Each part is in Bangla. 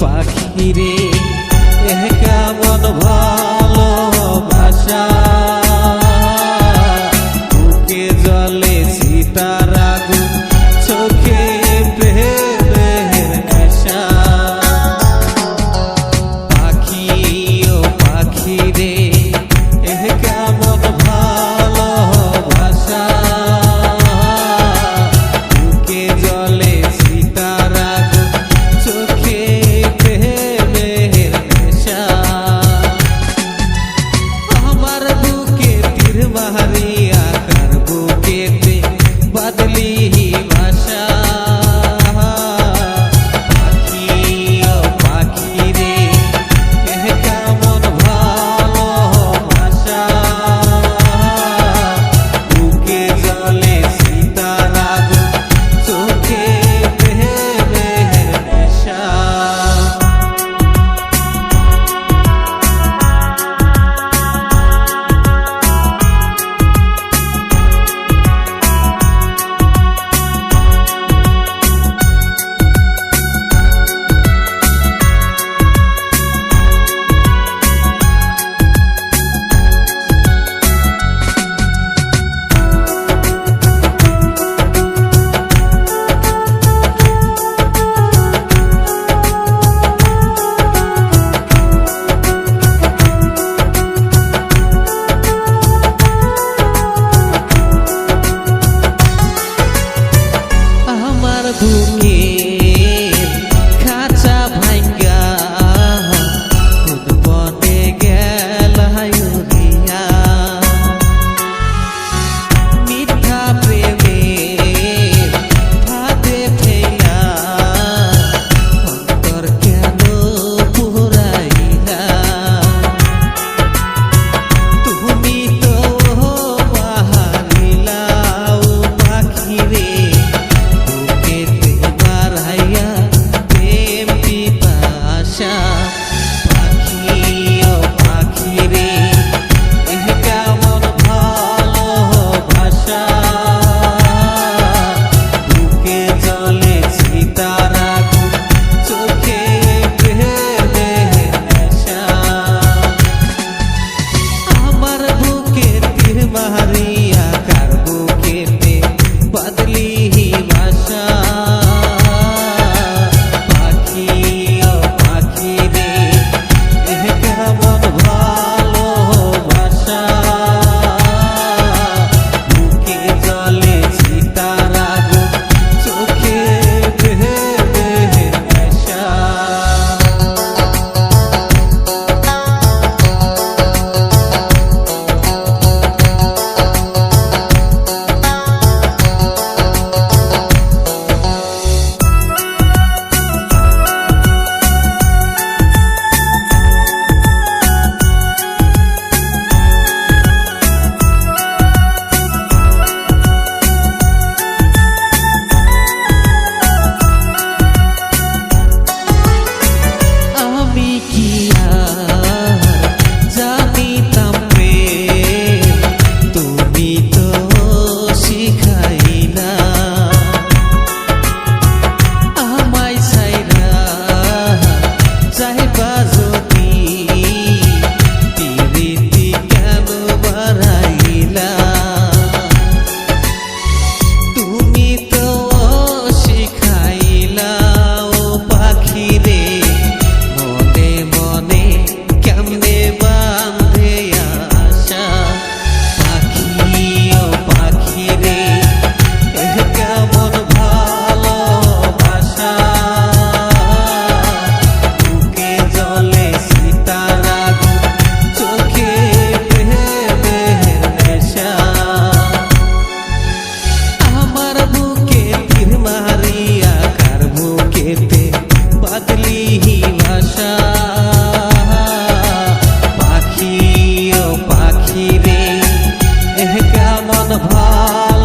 পাখি রে কেমন ভালোবাসা বুকে জ্বলে সীতার আগুন চোখে প্রেমের নেশা পাখি ও পাখি রে কেমন ভালোবাসা বুকে জ্বলে সীতার আগুন চোখে প্রেমের নেশা আমার বুকে তীর মারিয়া কার বুকেতে বদলি ভাষা পাখি ও পাখি রে কেমন ভালোবাসা বুকে জ্বলে সীতার আগুন চোখে প্রেমের নেশা বুকে খাঁচা ভাঙ্গা বনে গেল উড়িয়া মিথ্যা প্রেমের ফাঁদে ফেলা অন্তর কেন পুরাইলা তুমি তো বাহারিলা ও পাখি রে পাখি ও পাখি রে কেমন ভালোবাসা বুকে জ্বলে সীতার আগুন চোখে প্রেমের নেশা আমার বুকে তীর মারিয়া কার বুকেতে বদলি ভাষা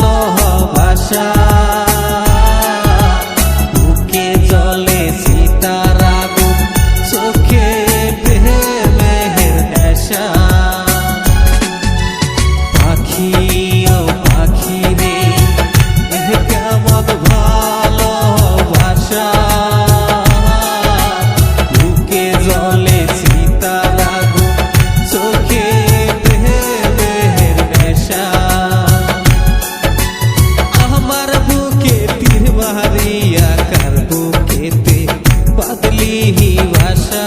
ভালোবাসা বুকে জ্বলে সীতার আগুন চোখে প্রেমের নেশা পাখি ও পাখি রে কেমন ভালোবাসা ভাষা